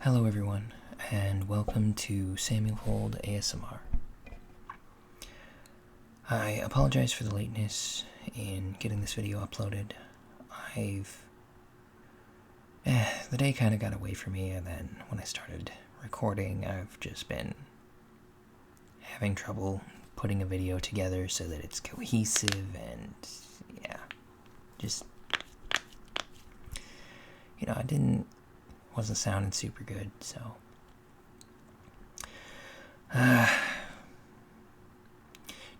Hello everyone, and welcome to Wold ASMR. I apologize for the lateness in getting this video uploaded. The day kind of got away from me, and then when I started recording, I've just been having trouble putting a video together so that it's cohesive and, wasn't sounding super good, so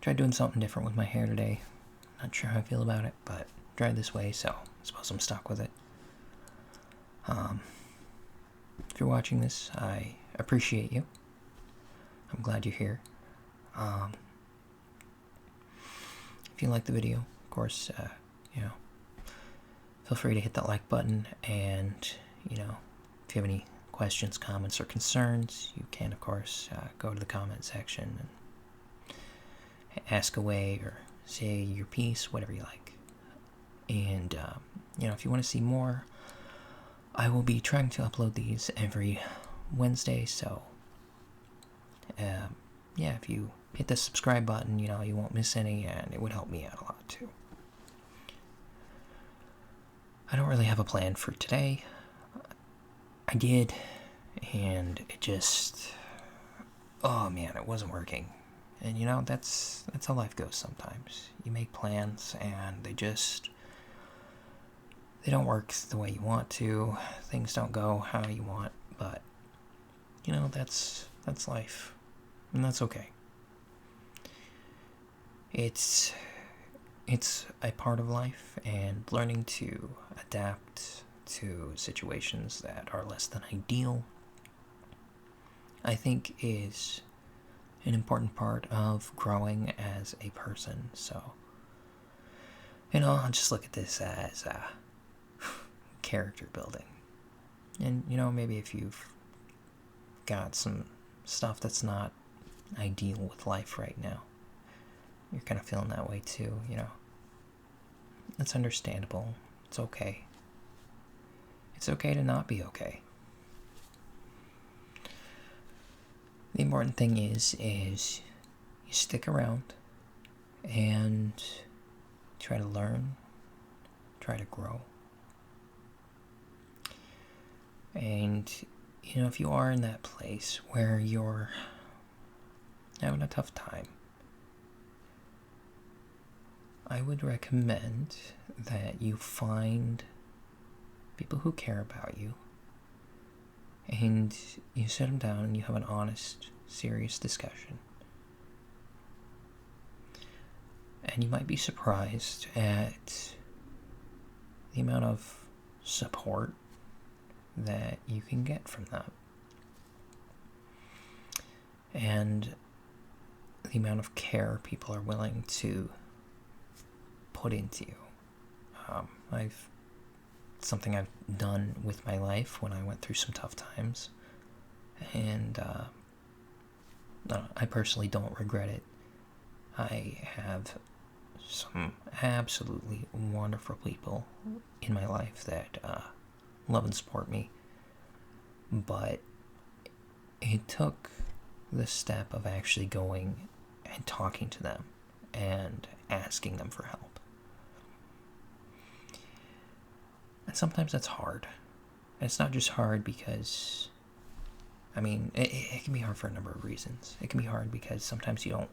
tried doing something different with my hair today. Not sure how I feel about it, but tried this way, so I suppose I'm stuck with it. If you're watching this, I appreciate you. I'm glad you're here. If you like the video, of course, feel free to hit that like button, and if you have any questions, comments, or concerns, you can, of course, go to the comment section and ask away or say your piece, whatever you like. And, if you want to see more, I will be trying to upload these every Wednesday, so, if you hit the subscribe button, you won't miss any, and it would help me out a lot, too. I don't really have a plan for today. I did, and it just, it wasn't working. And that's how life goes sometimes. You make plans and they don't work the way you want to. Things don't go how you want, but that's life. And that's okay. It's a part of life, and learning to adapt to situations that are less than ideal, I think, is an important part of growing as a person. So, I'll just look at this as character building. And, maybe if you've got some stuff that's not ideal with life right now, you're kind of feeling that way too, It's understandable. It's okay. It's okay to not be okay. The important thing is you stick around and try to learn, try to grow. And, if you are in that place where you're having a tough time, I would recommend that you find people who care about you, and you sit them down and you have an honest, serious discussion. And you might be surprised at the amount of support that you can get from them, and the amount of care people are willing to put into you. Something I've done with my life when I went through some tough times, and I personally don't regret it. I have some absolutely wonderful people in my life that love and support me, but it took the step of actually going and talking to them and asking them for help. And sometimes that's hard. And it's not just hard because, it can be hard for a number of reasons. It can be hard because sometimes you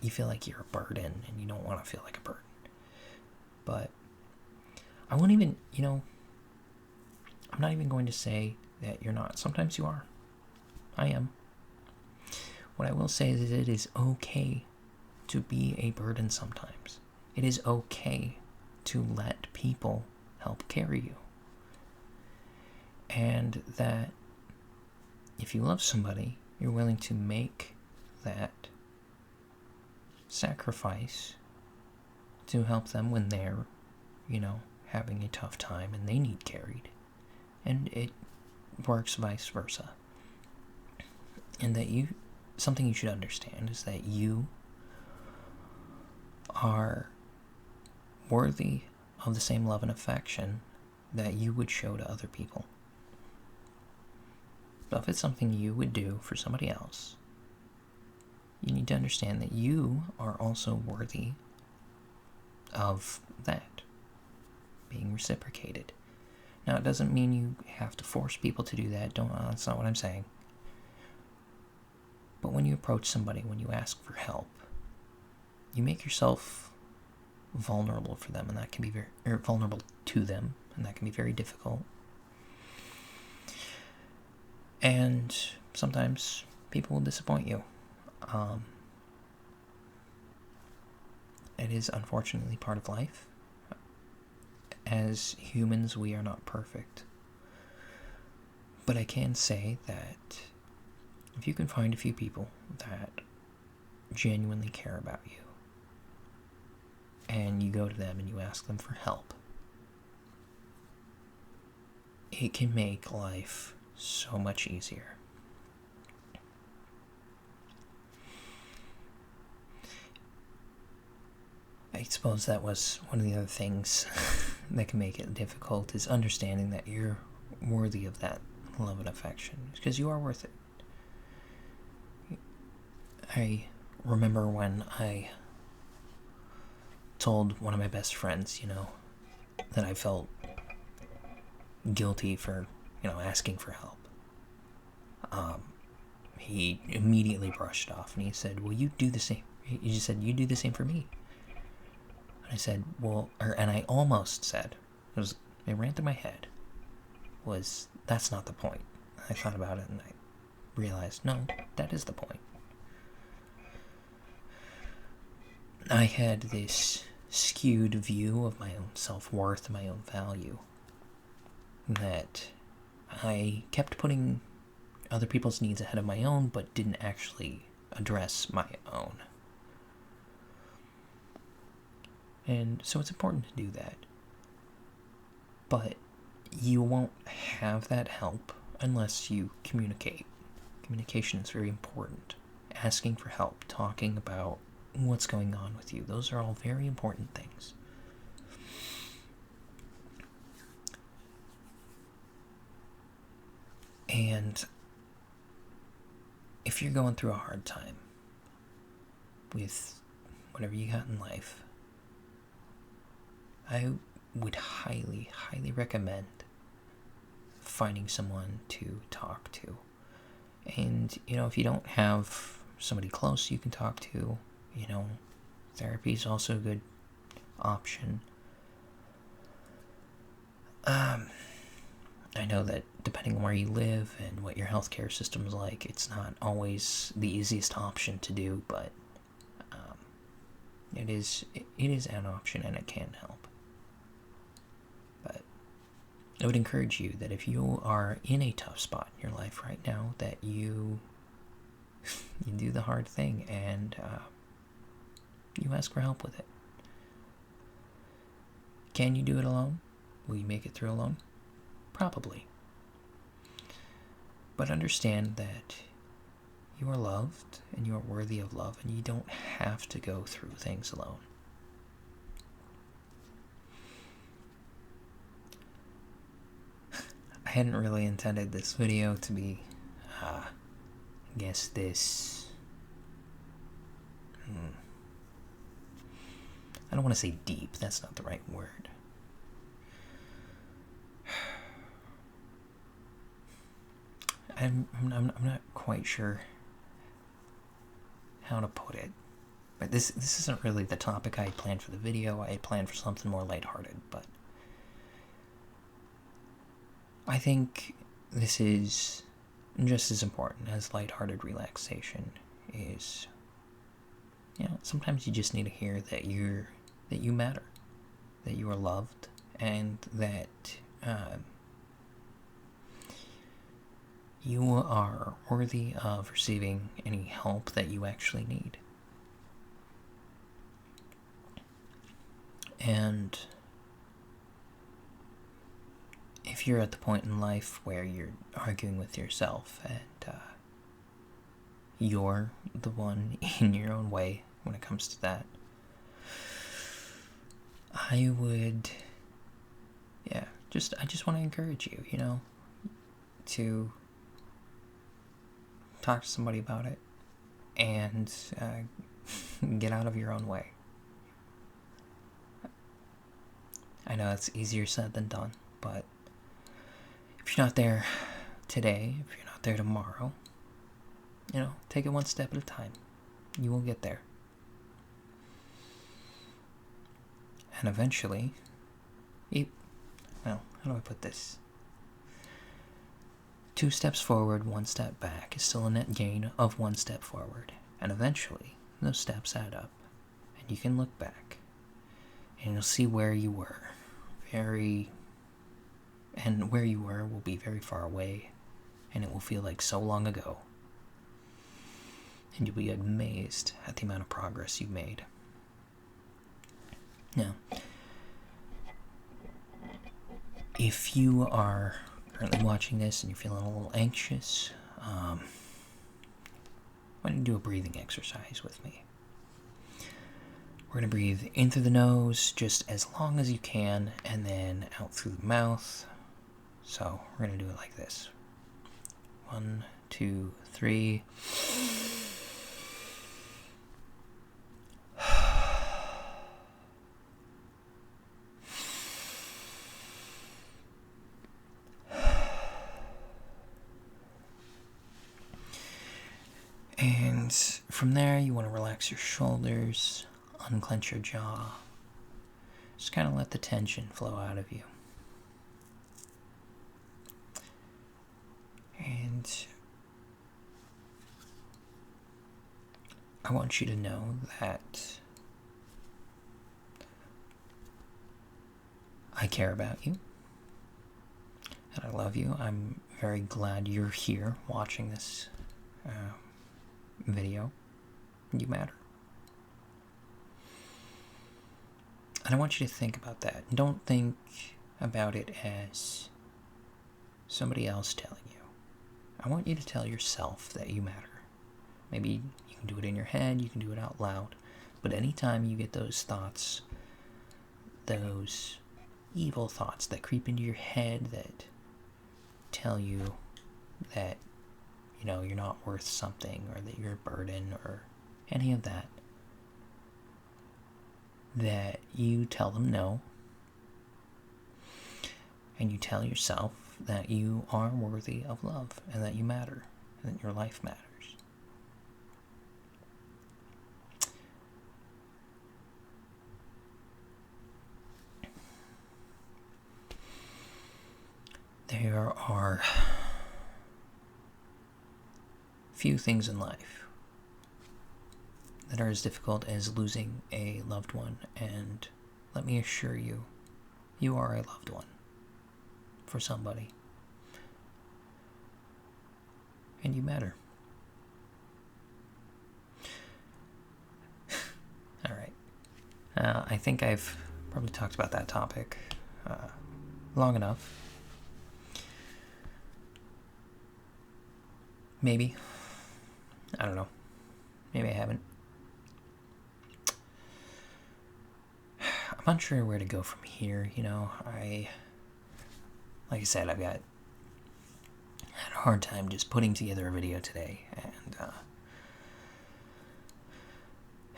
feel like you're a burden, and you don't want to feel like a burden. But I won't even, I'm not even going to say that you're not. Sometimes you are. I am. What I will say is it is okay to be a burden sometimes. It is okay to let people help carry you. And that if you love somebody, you're willing to make that sacrifice to help them when they're, having a tough time and they need carried. And it works vice versa. And that something you should understand is that you are worthy of the same love and affection that you would show to other people. So if it's something you would do for somebody else, you need to understand that you are also worthy of that being reciprocated. Now, it doesn't mean you have to force people to do that. That's not what I'm saying. But when you approach somebody, when you ask for help, you make yourself vulnerable for them, and that can be vulnerable to them, and that can be very difficult. And sometimes people will disappoint you. It is unfortunately part of life. As humans, we are not perfect. But I can say that if you can find a few people that genuinely care about you, and you go to them and you ask them for help, it can make life so much easier. I suppose that was one of the other things that can make it difficult, is understanding that you're worthy of that love and affection, because you are worth it. I remember when I told one of my best friends, that I felt guilty for, asking for help. He immediately brushed it off, and he said, well, you do the same. He just said, you do the same for me. And I said, and I almost said, it ran through my head, that's not the point. I thought about it, and I realized, no, that is the point. I had this skewed view of my own self-worth, my own value, that I kept putting other people's needs ahead of my own, but didn't actually address my own. And so it's important to do that. But you won't have that help unless you communicate. Communication is very important. Asking for help, talking about what's going on with you, those are all very important things. And if you're going through a hard time with whatever you got in life, I would highly, highly recommend finding someone to talk to. And, if you don't have somebody close you can talk to, therapy is also a good option. I know that depending on where you live and what your healthcare system is like, it's not always the easiest option to do, but it is an option, and it can help. But I would encourage you that if you are in a tough spot in your life right now, that you do the hard thing and you ask for help with it. Can you do it alone? Will you make it through alone? Probably. But understand that you are loved and you are worthy of love, and you don't have to go through things alone. I hadn't really intended this video to be, this... I don't want to say deep, that's not the right word. I'm not quite sure how to put it. But this isn't really the topic I had planned for the video. I had planned for something more lighthearted, but I think this is just as important as lighthearted relaxation is. Sometimes you just need to hear that you matter, that you are loved, and that you are worthy of receiving any help that you actually need. And if you're at the point in life where you're arguing with yourself and you're the one in your own way when it comes to that, I just want to encourage you, to talk to somebody about it, and get out of your own way. I know it's easier said than done, but if you're not there today, if you're not there tomorrow, take it one step at a time. You will get there. And eventually, how do I put this? 2 steps forward, 1 step back is still a net gain of 1 step forward. And eventually, those steps add up. And you can look back. And you'll see where you were. And where you were will be very far away. And it will feel like so long ago. And you'll be amazed at the amount of progress you've made. Now, if you are currently watching this and you're feeling a little anxious, why don't you do a breathing exercise with me? We're going to breathe in through the nose just as long as you can, and then out through the mouth. So we're going to do it like this. 1, 2, 3. And from there, you want to relax your shoulders, unclench your jaw. Just kind of let the tension flow out of you. And I want you to know that I care about you. And I love you. I'm very glad you're here watching this video. You matter. And I want you to think about that. Don't think about it as somebody else telling you. I want you to tell yourself that you matter. Maybe you can do it in your head, you can do it out loud, but anytime you get those thoughts, those evil thoughts that creep into your head that tell you that you're not worth something, or that you're a burden, or any of that, that you tell them no, and you tell yourself that you are worthy of love, and that you matter, and that your life matters. There are few things in life that are as difficult as losing a loved one, and let me assure you, you are a loved one for somebody, and you matter. Alright, I think I've probably talked about that topic long enough. Maybe. I don't know. Maybe I haven't. I'm unsure where to go from here, like I said, I've had a hard time just putting together a video today, and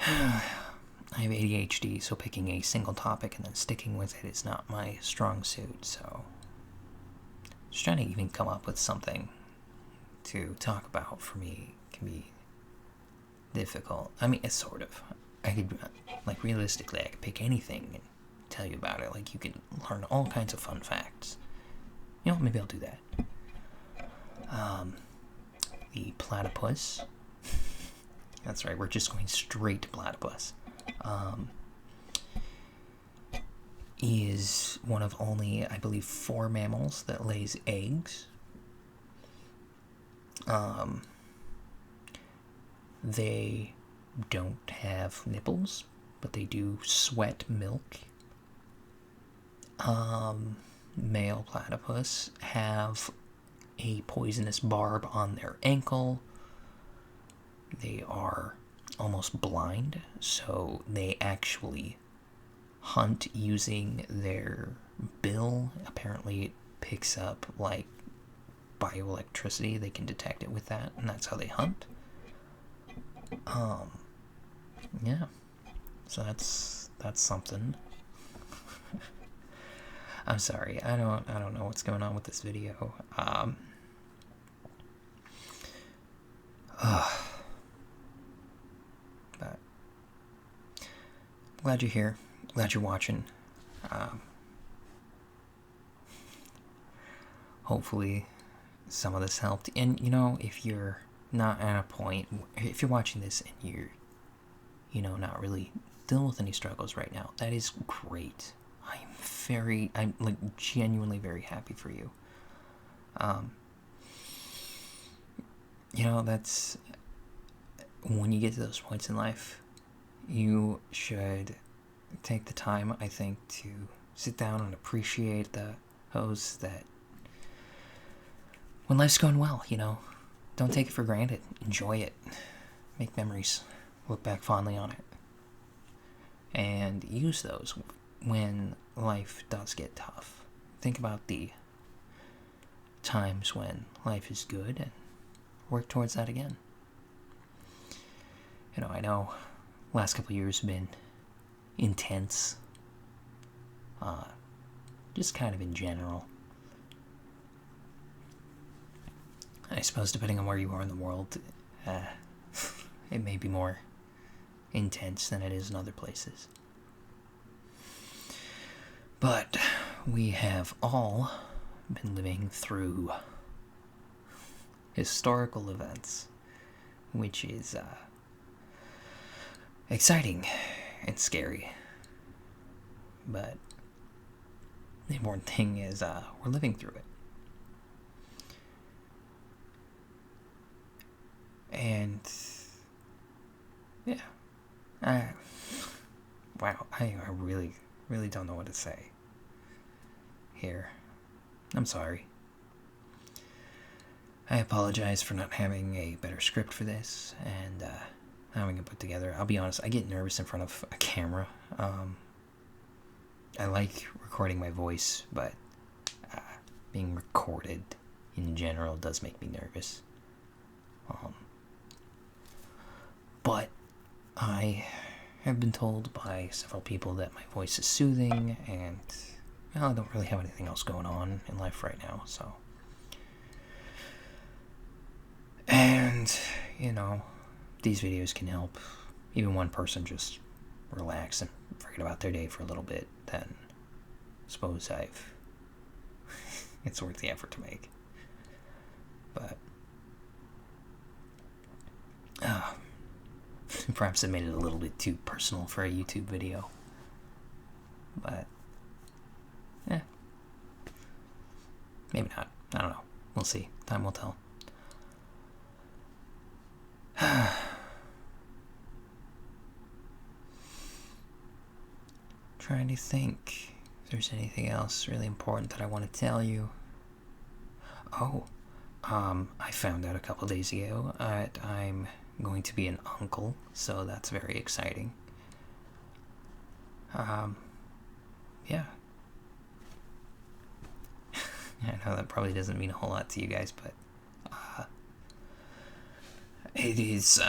I have ADHD, so picking a single topic and then sticking with it is not my strong suit, so just trying to even come up with something to talk about for me can be difficult. I mean, it's sort of. I could, realistically, I could pick anything and tell you about it. Like, you could learn all kinds of fun facts. Maybe I'll do that. The platypus. That's right, we're just going straight to platypus. Is one of only, I believe, 4 mammals that lays eggs. They don't have nipples, but they do sweat milk. Male platypus have a poisonous barb on their ankle. They are almost blind, so they actually hunt using their bill. Apparently it picks up, bioelectricity. They can detect it with that, and that's how they hunt. Yeah. So that's something. I'm sorry. I don't know what's going on with this video. But glad you're here. Glad you're watching. Hopefully some of this helped. And you know, if you're not at a point, if you're watching this and you're, you know, not really dealing with any struggles right now, that is great. I'm like genuinely very happy for you. You know, that's when you get to those points in life, you should take the time, I think, to sit down and appreciate those that when life's going well, you know, don't take it for granted. Enjoy it. Make memories. Look back fondly on it. And use those when life does get tough. Think about the times when life is good and work towards that again. You know, I know last couple of years have been intense. Just kind of in general. I suppose depending on where you are in the world, it may be more intense than it is in other places. But we have all been living through historical events, which is exciting and scary. But the important thing is we're living through it. And yeah, wow, I really don't know what to say here. I'm sorry. I apologize for not having a better script for this and having it put together. I'll be honest, I get nervous in front of a camera. I like recording my voice, but being recorded in general does make me nervous. But I have been told by several people that my voice is soothing, and well, I don't really have anything else going on in life right now, so. And, you know, these videos can help even one person just relax and forget about their day for a little bit, then I suppose it's worth the effort to make. But perhaps I made it a little bit too personal for a YouTube video. But maybe not. I don't know. We'll see. Time will tell. Trying to think if there's anything else really important that I want to tell you. Oh, I found out a couple days ago that I'm going to be an uncle, so that's very exciting. Yeah. I know that probably doesn't mean a whole lot to you guys, but it is,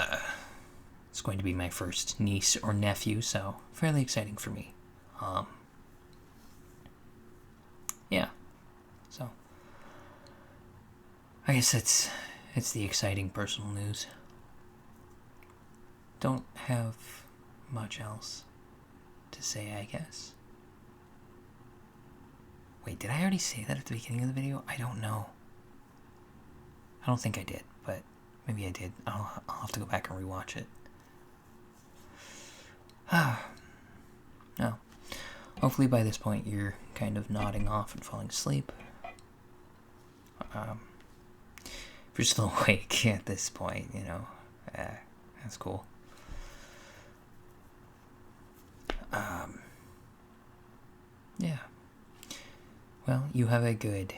it's going to be my first niece or nephew, so fairly exciting for me. Yeah. So, I guess it's the exciting personal news. Don't have much else to say, I guess. Wait, did I already say that at the beginning of the video? I don't know. I don't think I did, but maybe I did. I'll have to go back and rewatch it. No. Hopefully by this point you're kind of nodding off and falling asleep. If you're still awake at this point, you know, that's cool. Yeah. Well, you have a good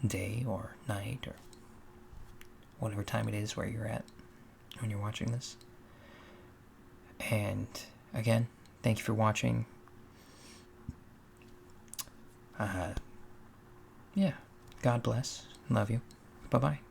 day or night or whatever time it is where you're at when you're watching this. And again, thank you for watching. Yeah. God bless. Love you. Bye bye.